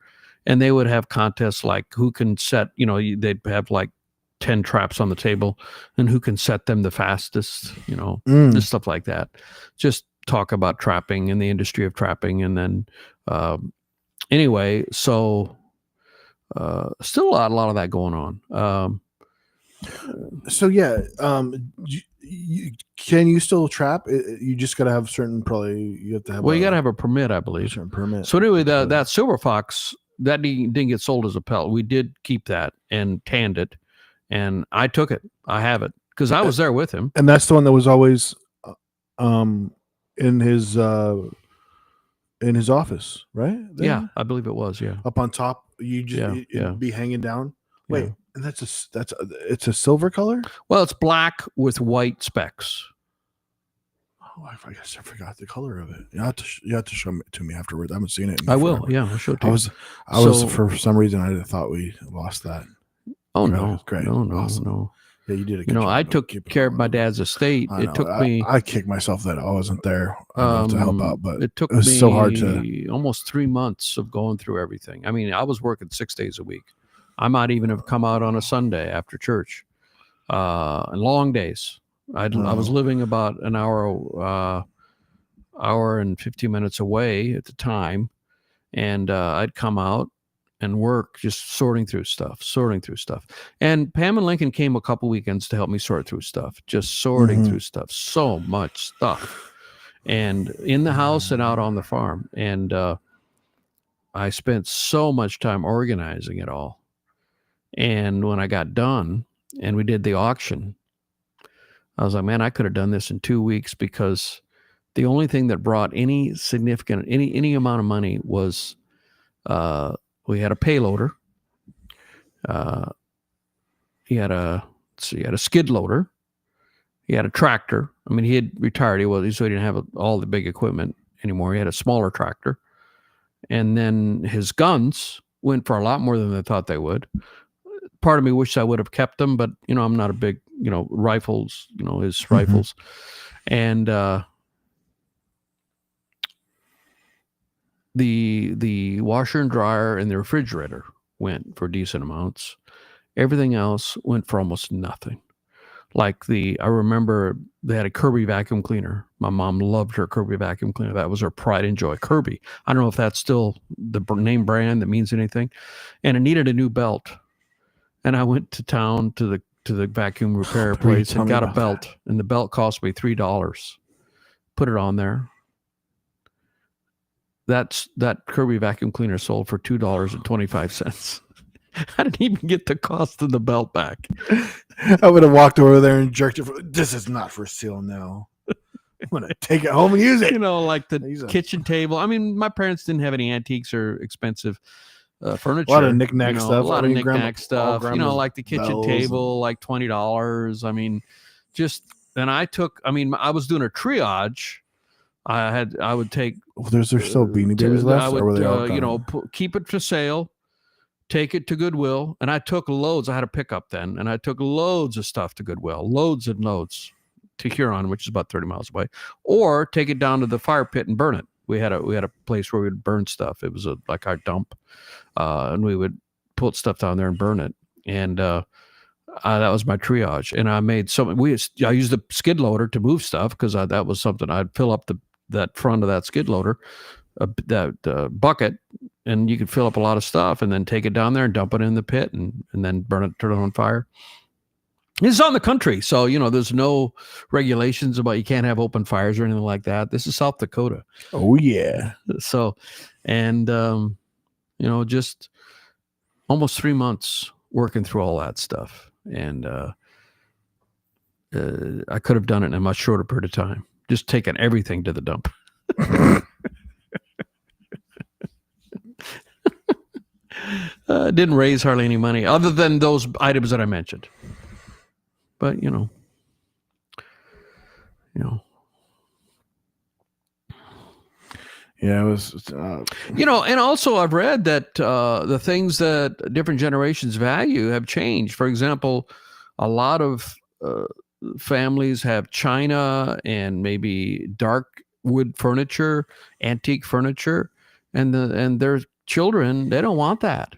Speaker 2: And they would have contests like who can set, they'd have like 10 traps on the table and who can set them the fastest, just stuff like that. Just talk about trapping and the industry of trapping. And then anyway, so still a lot of that going on.
Speaker 1: Can you still trap? You just got to have certain, you have to have.
Speaker 2: Well, you got to have a permit, I believe.
Speaker 1: Certain permit.
Speaker 2: So anyway, that silver fox, that didn't get sold as a pelt. We did keep that and tanned it, and I took it. I have it because I was there with him.
Speaker 1: And that's the one that was always in his office, right? There?
Speaker 2: Yeah, I believe it was. Yeah,
Speaker 1: up on top, it'd be hanging down. Wait, and it's a silver color.
Speaker 2: Well, it's black with white specks.
Speaker 1: Oh, I guess I forgot the color of it. You have to show it to me afterwards. I haven't seen it.
Speaker 2: I will. Yeah, I'll show it to you.
Speaker 1: I was for some reason I thought we lost that.
Speaker 2: Oh no,
Speaker 1: great,
Speaker 2: no,
Speaker 1: awesome.
Speaker 2: No.
Speaker 1: Yeah, you did.
Speaker 2: I took care of my dad's estate. It took me.
Speaker 1: I kicked myself that I wasn't there to help out, but
Speaker 2: it was so hard to. Almost 3 months of going through everything. I mean, I was working 6 days a week. I might even have come out on a Sunday after church. Long days. I was living about an hour and 15 minutes away at the time, and I'd come out and work just sorting through stuff. And Pam and Lincoln came a couple weekends to help me sort through stuff, just sorting through stuff. So much stuff, and in the house and out on the farm. And I spent so much time organizing it all. And when I got done and we did the auction, I was like, man, I could have done this in 2 weeks, because the only thing that brought any significant, any amount of money was we had a payloader, He had a skid loader. He had a tractor. I mean, he had retired. So he didn't have all the big equipment anymore. He had a smaller tractor. And then his guns went for a lot more than they thought they would. Part of me wished I would have kept them, but, I'm not a big, rifles, his rifles. And the washer and dryer and the refrigerator went for decent amounts. Everything else went for almost nothing. Like I remember they had a Kirby vacuum cleaner. My mom loved her Kirby vacuum cleaner. That was her pride and joy. Kirby. I don't know if that's still the name brand that means anything. And it needed a new belt. And I went to town to the vacuum repair place and got a belt. That. And the belt cost me $3. Put it on there. That Kirby vacuum cleaner sold for $2.25. I didn't even get the cost of the belt back.
Speaker 1: I would have walked over there and jerked it. This is not for sale now. I'm going to take it home and use it.
Speaker 2: Like the kitchen table. I mean, my parents didn't have any antiques or expensive furniture.
Speaker 1: A lot of knick-knack stuff.
Speaker 2: A lot of knick-knack stuff. Like the kitchen table, like $20. I mean, I was doing a triage. I would take.
Speaker 1: There's still Beanie Babies left?
Speaker 2: I would, keep it for sale. Take it to Goodwill, and I took loads. I had a pickup then, and I took loads of stuff to Goodwill, loads and loads to Huron, which is about 30 miles away, or take it down to the fire pit and burn it. We had a place where we would burn stuff. It was like our dump, and we would put stuff down there and burn it. And that was my triage. And I made I used the skid loader to move stuff because that was something I'd fill up that front of that skid loader, that bucket. And you could fill up a lot of stuff and then take it down there and dump it in the pit and then burn it, turn it on fire. This is on the country. So, there's no regulations about you can't have open fires or anything like that. This is South Dakota.
Speaker 1: Oh, yeah.
Speaker 2: So, and, just almost 3 months working through all that stuff. And I could have done it in a much shorter period of time. Just taking everything to the dump. Didn't raise hardly any money other than those items that I mentioned. But, Yeah,
Speaker 1: it was,
Speaker 2: and also I've read that the things that different generations value have changed. For example, a lot of families have china and maybe dark wood furniture, antique furniture, and their children, they don't want that.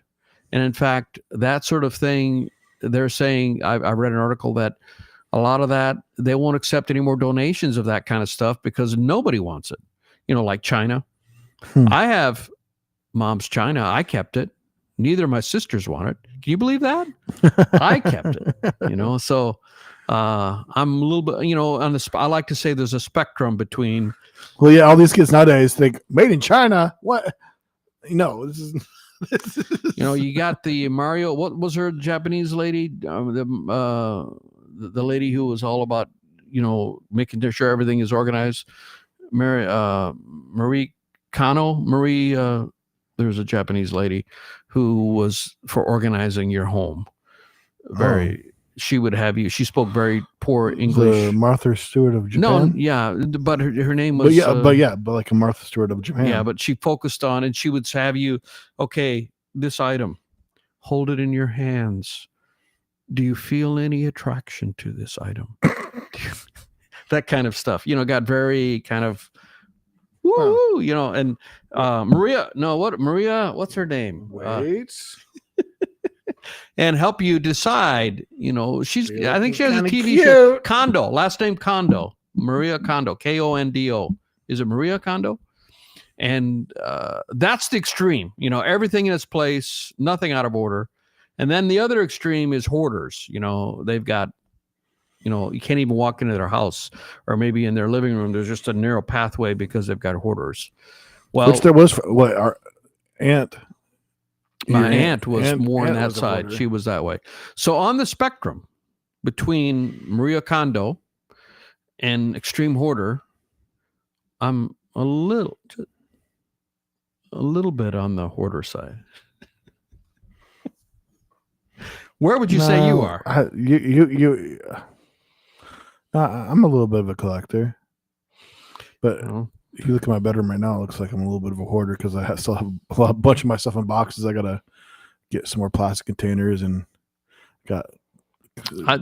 Speaker 2: And in fact, that sort of thing, they're saying, I read an article that a lot of that, they won't accept any more donations of that kind of stuff because nobody wants it. Like china. I have mom's china. I kept it. Neither of my sisters want it. Can you believe that? I kept it, so I'm a little bit, I like to say there's a spectrum between.
Speaker 1: Well, yeah, all these kids nowadays think made in China. What? No, this is.
Speaker 2: You got the Mario. What was her Japanese lady? The lady who was all about making sure everything is organized. Marie Kondo. There's a Japanese lady who was for organizing your home. She would have you. She spoke very poor English.
Speaker 1: The Martha Stewart of Japan.
Speaker 2: No, yeah, but her name was.
Speaker 1: But like a Martha Stewart of Japan.
Speaker 2: Yeah, but she focused on, and she would have you. Okay, this item, hold it in your hands. Do you feel any attraction to this item? That kind of stuff. Got very kind of. Woo, and Maria. No, Maria? What's her name?
Speaker 1: Wait.
Speaker 2: And help you decide, I think she has a TV
Speaker 1: cute.
Speaker 2: show. Kondo, last name Kondo. Maria Kondo, Kondo. Is it Maria Kondo? And that's the extreme, everything in its place, nothing out of order. And then the other extreme is hoarders. They've got, you can't even walk into their house, or maybe in their living room, there's just a narrow pathway because they've got hoarders. Well,
Speaker 1: which there was, our aunt.
Speaker 2: My aunt was more on that side. She was that way. So on the spectrum between Maria Kondo and extreme hoarder, I'm a little bit on the hoarder side. Where would you say you are?
Speaker 1: I'm a little bit of a collector, but if you look at my bedroom right now, it looks like I'm a little bit of a hoarder because I still have a bunch of my stuff in boxes. I gotta get some more plastic containers and got.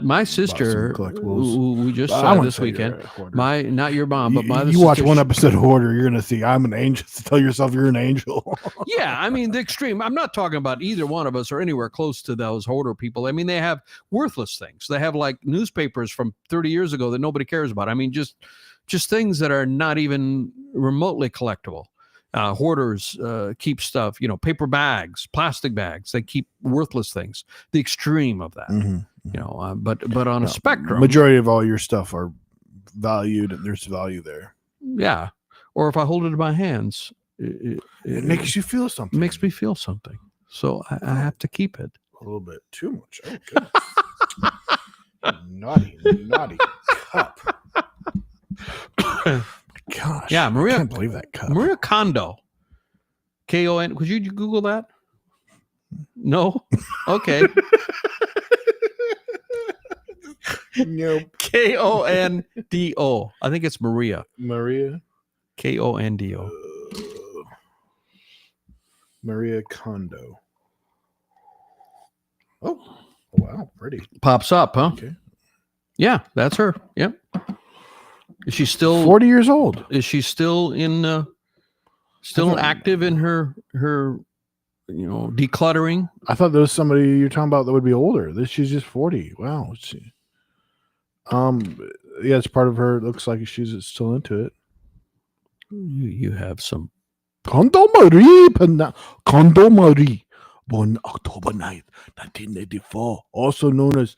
Speaker 2: My sister, who we just saw this weekend, not your mom, but my
Speaker 1: you watch one episode of Hoarder, you're gonna see I'm an angel. To tell yourself you're an angel.
Speaker 2: Yeah, I mean the extreme. I'm not talking about either one of us or anywhere close to those hoarder people. I mean they have worthless things. They have like newspapers from 30 years ago that nobody cares about. I mean just things that are not even remotely collectible. Hoarders keep stuff, paper bags, plastic bags. They keep worthless things. The extreme of that, but on a spectrum,
Speaker 1: majority of all your stuff are valued, and there's value there.
Speaker 2: Yeah, or if I hold it in my hands, it
Speaker 1: makes you feel something.
Speaker 2: Makes me feel something. So I have to keep it.
Speaker 1: A little bit too much. Oh, naughty cup. Gosh,
Speaker 2: yeah, Maria.
Speaker 1: I can't believe that cup.
Speaker 2: Maria Kondo. K-O-N. Could you Google that? No? Okay.
Speaker 1: Nope.
Speaker 2: K-O-N-D-O. I think it's Maria.
Speaker 1: Maria?
Speaker 2: K-O-N-D-O.
Speaker 1: Maria Kondo. Oh, wow. Pretty.
Speaker 2: Pops up, huh?
Speaker 1: Okay.
Speaker 2: Yeah, that's her. Yep. Is she still
Speaker 1: 40 years old?
Speaker 2: Is she still in active in her decluttering?
Speaker 1: I thought there was somebody you're talking about that would be older. She's just 40. Wow. Yeah, it's part of her. It looks like she's still into it.
Speaker 2: You have some
Speaker 1: KonMari, born October 9th, 1984, also known as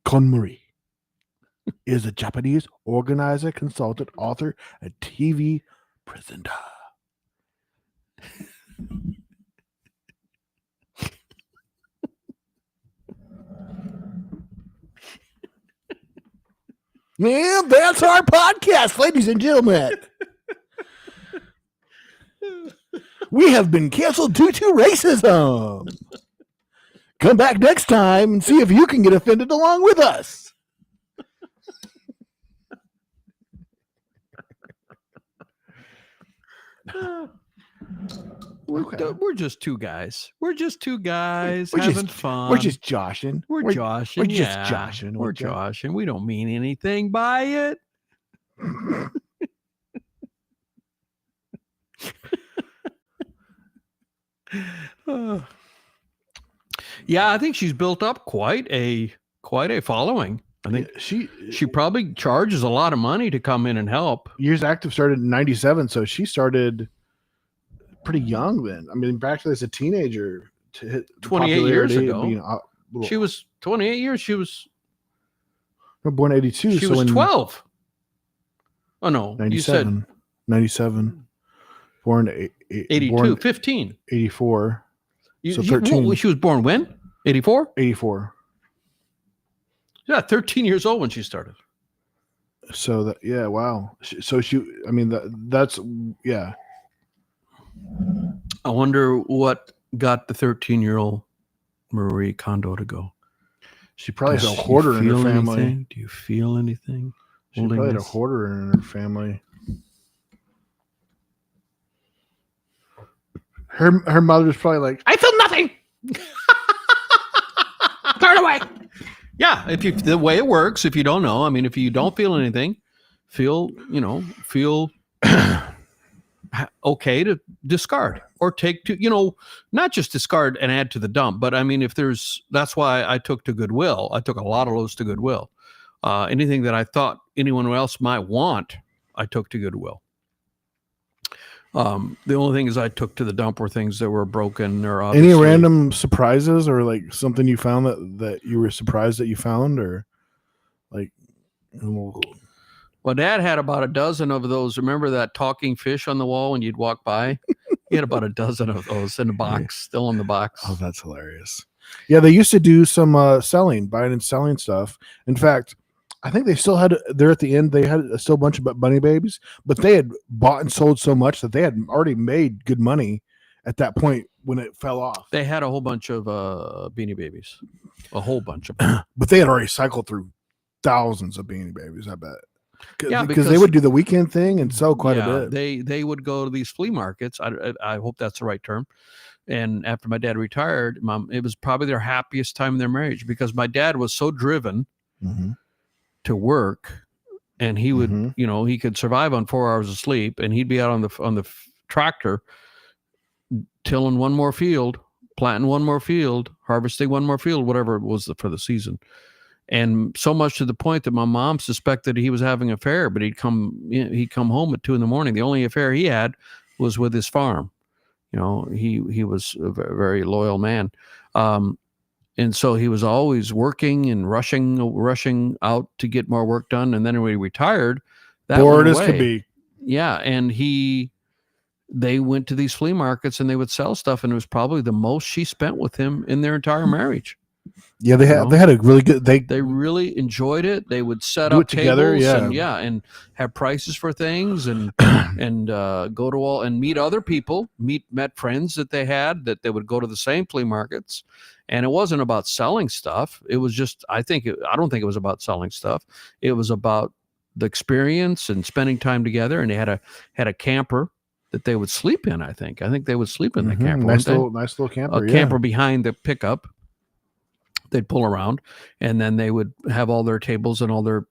Speaker 1: KonMari, is a Japanese organizer, consultant, author, and TV presenter. Man, that's our podcast, ladies and gentlemen. We have been canceled due to racism. Come back next time and see if you can get offended along with us.
Speaker 2: We're just two guys. We're just two guys having fun.
Speaker 1: We're just joshing.
Speaker 2: We're joshing.
Speaker 1: We're just joshing.
Speaker 2: We're joshing. We don't mean anything by it. Yeah, I think she's built up quite a following. I think she probably charges a lot of money to come in and help.
Speaker 1: Years Active started in 97, so she started pretty young then. I mean, practically as a teenager to hit
Speaker 2: 28 years ago. She was 28 years. She was
Speaker 1: born 82.
Speaker 2: She was 12. Oh no,
Speaker 1: 97.
Speaker 2: You said
Speaker 1: 97. Born
Speaker 2: 82,
Speaker 1: born
Speaker 2: 15.
Speaker 1: 84. So 13.
Speaker 2: She was born when? 84?
Speaker 1: 84.
Speaker 2: Yeah, 13 years old when she started.
Speaker 1: So that, yeah, wow. So I mean, that's, yeah.
Speaker 2: I wonder what got the 13-year-old Marie Kondo to go.
Speaker 1: She probably had a hoarder in her family.
Speaker 2: Anything? Do you feel anything?
Speaker 1: She probably had a hoarder in her family. Her mother's probably like,
Speaker 2: I feel nothing. Turn away. Yeah, the way it works, if you don't know, I mean, if you don't feel anything, feel okay to discard or take to, not just discard and add to the dump, but I mean, that's why I took to Goodwill. I took a lot of those to Goodwill. Anything that I thought anyone else might want, I took to Goodwill. The only thing is I took to the dump were things that were broken or
Speaker 1: any random surprises or like something you found that you were surprised that you found or like.
Speaker 2: Well, Dad had about a dozen of those. Remember that talking fish on the wall when you'd walk by? He had about a dozen of those in the box, still in the box.
Speaker 1: Oh, that's hilarious. Yeah, they used to do some buying and selling stuff. In fact, I think they still had there at the end. They had still a bunch of bunny babies, but they had bought and sold so much that they had already made good money, at that point when it fell off.
Speaker 2: They had a whole bunch of Beanie Babies, a whole bunch of them.
Speaker 1: But they had already cycled through thousands of Beanie Babies, I bet.
Speaker 2: Yeah,
Speaker 1: because they would do the weekend thing and sell quite a
Speaker 2: bit. They would go to these flea markets. I hope that's the right term. And after my dad retired, it was probably their happiest time in their marriage because my dad was so driven to work, and he would, he could survive on 4 hours of sleep, and he'd be out on the tractor tilling one more field, planting one more field, harvesting one more field, whatever it was for the season. And so much to the point that my mom suspected he was having an affair, but he'd come home at 2 a.m. The only affair he had was with his farm. He was a very loyal man. And so he was always working and rushing out to get more work done. And then when he retired, that
Speaker 1: bored as could be.
Speaker 2: Yeah. And they went to these flea markets and they would sell stuff. And it was probably the most she spent with him in their entire marriage.
Speaker 1: Yeah, they had a really good. They
Speaker 2: really enjoyed it. They would set up
Speaker 1: together,
Speaker 2: tables, and have prices for things, and go to all and meet other people, met friends that they had that they would go to the same flea markets, and it wasn't about selling stuff. It was just I don't think it was about selling stuff. It was about the experience and spending time together. And they had a camper that they would sleep in. I think they would sleep in the camper.
Speaker 1: Nice little camper.
Speaker 2: Camper behind the pickup. They'd pull around, and then they would have all their tables and all their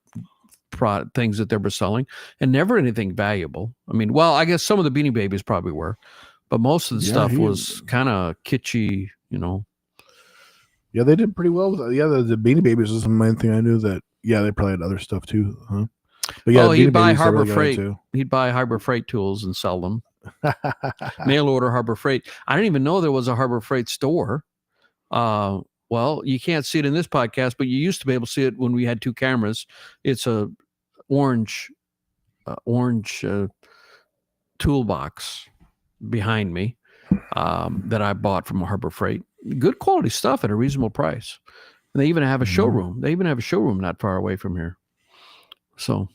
Speaker 2: things that they were selling, and never anything valuable. I mean, well, I guess some of the Beanie Babies probably were, but most of the stuff was kind of kitschy,
Speaker 1: Yeah, they did pretty well with it. Yeah, the Beanie Babies was the main thing I knew that. Yeah, they probably had other stuff too, huh? But yeah,
Speaker 2: he'd buy Harbor Freight. He'd buy Harbor Freight tools and sell them. Mail order Harbor Freight. I didn't even know there was a Harbor Freight store. Well, you can't see it in this podcast, but you used to be able to see it when we had 2 cameras. It's a orange toolbox behind me that I bought from Harbor Freight. Good quality stuff at a reasonable price. And they even have a showroom. They even have a showroom not far away from here. So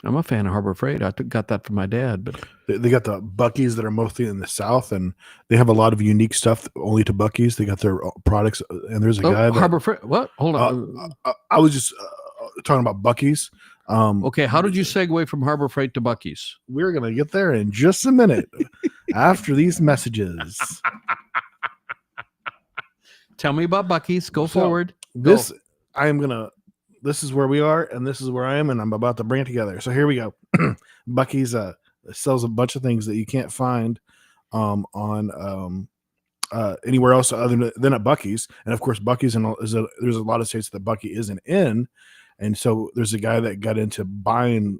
Speaker 2: I'm a fan of Harbor Freight. I got that from my dad, but
Speaker 1: they got the Buc-ee's that are mostly in the South, and they have a lot of unique stuff only to Buc-ee's. They got their products, and there's a guy.
Speaker 2: Harbor Freight. What? Hold on.
Speaker 1: I was just talking about Buc-ee's.
Speaker 2: Okay, how did you segue from Harbor Freight to Buc-ee's?
Speaker 1: We're gonna get there in just a minute after these messages.
Speaker 2: Tell me about Buc-ee's. Go forward.
Speaker 1: This is where we are, and this is where I am, and I'm about to bring it together. So here we go. Buc-ee's sells a bunch of things that you can't find on anywhere else other than at Buc-ee's. And of course, Buc-ee's there's a lot of states that Buc-ee isn't in, and so there's a guy that got into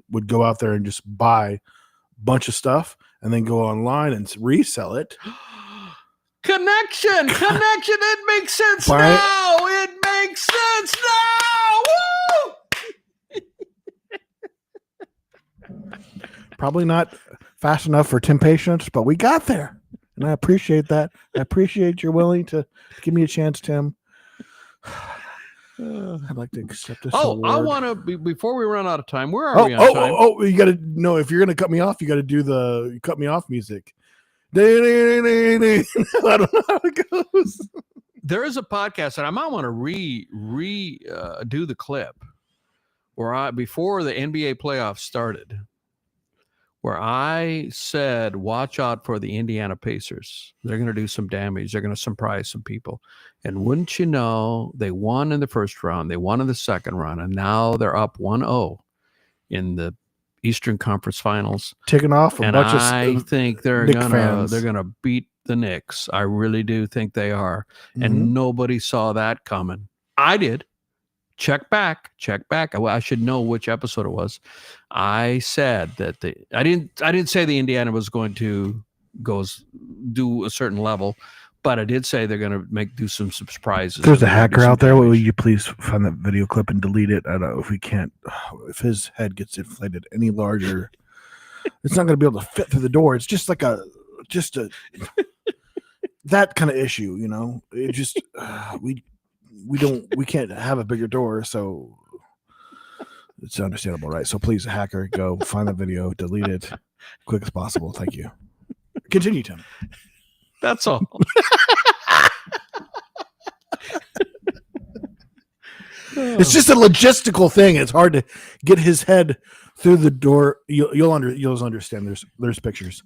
Speaker 1: would go out there and just buy a bunch of stuff, and then go online and resell it.
Speaker 2: Connection. It makes sense now. It makes sense now. Woo!
Speaker 1: Probably not fast enough for Temptations, but we got there, and I appreciate that. I appreciate you're willing to give me a chance, Tim. I'd like to accept this. Award.
Speaker 2: I want to before we run out of time. Where are we on time?
Speaker 1: You got to know if you're going to cut me off. You got to do the cut me off music. I don't know how it goes.
Speaker 2: There is a podcast, and I might want to do the clip where before the NBA playoffs started, where I said, watch out for the Indiana Pacers. They're going to do some damage. They're going to surprise some people. And wouldn't you know, they won in the first round. They won in the second round. And now they're up 1-0 in the Eastern Conference Finals.
Speaker 1: Taking off a bunch
Speaker 2: I think they're gonna beat the Knicks. I really do think they are. And nobody saw that coming. I did. Check back. I should know which episode it was. I said that I didn't say the Indiana was going to do a certain level, but I did say they're going to do some surprises.
Speaker 1: There's a hacker out there. Will you please find that video clip and delete it? I don't know if we can't. If his head gets inflated any larger, it's not going to be able to fit through the door. It's just like that kind of issue, It just we can't have a bigger door, so it's understandable, right? So please, hacker, go find the video, delete it quick as possible. Thank you. Continue, Tim.
Speaker 2: That's all.
Speaker 1: It's just a logistical thing. It's hard to get his head through the door. You'll understand. There's pictures.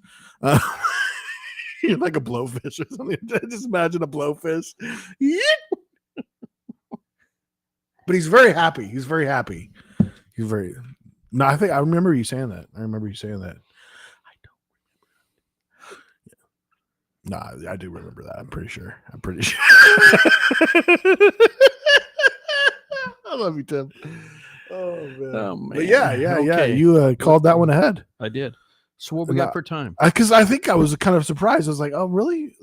Speaker 1: You're like a blowfish or something. Just imagine a blowfish. But he's very happy. He's very happy. No, I remember you saying that. I don't. No, I do remember that. I'm pretty sure. I love you, Tim. Oh man. But yeah.
Speaker 2: Okay.
Speaker 1: You called that one ahead.
Speaker 2: I did. So what we got for time?
Speaker 1: Because I think I was kind of surprised. I was like, "Oh, really?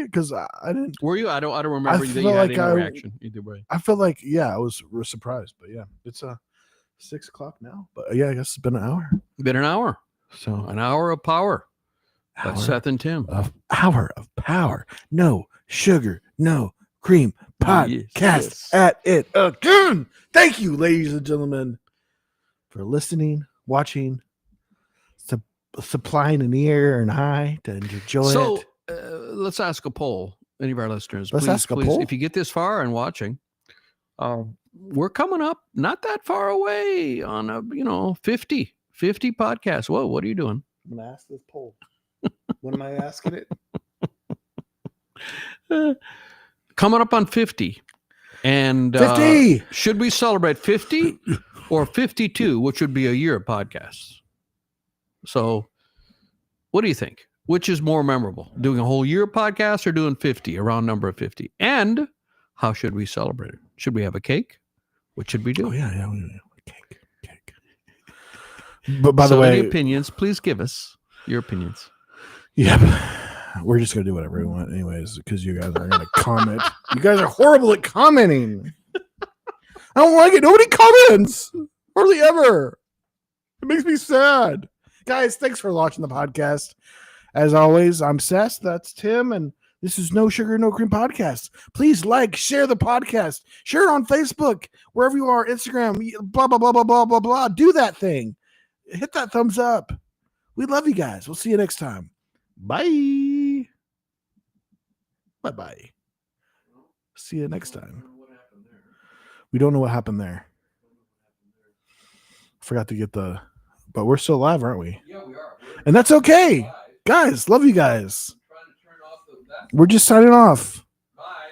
Speaker 1: Because I didn't."
Speaker 2: Were you? I don't remember that you had any reaction either way.
Speaker 1: I feel like I was surprised, but yeah, it's 6 o'clock now. But yeah, I guess it's been an hour.
Speaker 2: Been an hour.
Speaker 1: So
Speaker 2: an hour of power. By Seth and Tim.
Speaker 1: Hour of power. No sugar. No cream. Podcast at it again. Thank you, ladies and gentlemen, for listening, watching, supplying an ear and eye to enjoy it.
Speaker 2: So let's ask a poll. Any of our listeners,
Speaker 1: let's ask a poll.
Speaker 2: If you get this far and watching, we're coming up not that far away on a 50 podcasts. Whoa, what are you doing?
Speaker 1: I'm gonna ask this poll. When am I asking
Speaker 2: it? Coming up on 50. And
Speaker 1: 50!
Speaker 2: Should we celebrate 50 or 52, which would be a year of podcasts? So what do you think? Which is more memorable? Doing a whole year of podcasts or doing 50, a round number of 50? And how should we celebrate it? Should we have a cake? What should we do?
Speaker 1: Oh, yeah. Cake. But by the way,
Speaker 2: any opinions, please give us your opinions.
Speaker 1: Yeah, we're just going to do whatever we want anyways, because you guys are going to comment. You guys are horrible at commenting. I don't like it. Nobody comments. Hardly ever. It makes me sad. Guys, thanks for watching the podcast. As always, I'm Seth. That's Tim. And this is No Sugar, No Cream Podcast. Please share the podcast. Share it on Facebook, wherever you are, Instagram, blah, blah, blah, blah, blah, blah, blah. Do that thing. Hit that thumbs up. We love you guys. We'll see you next time. Bye. Bye-bye. See you next time. We don't know what happened there. Forgot to get but we're still live, aren't we?
Speaker 2: Yeah, we are.
Speaker 1: And that's okay. Guys, love you guys. We're just signing off.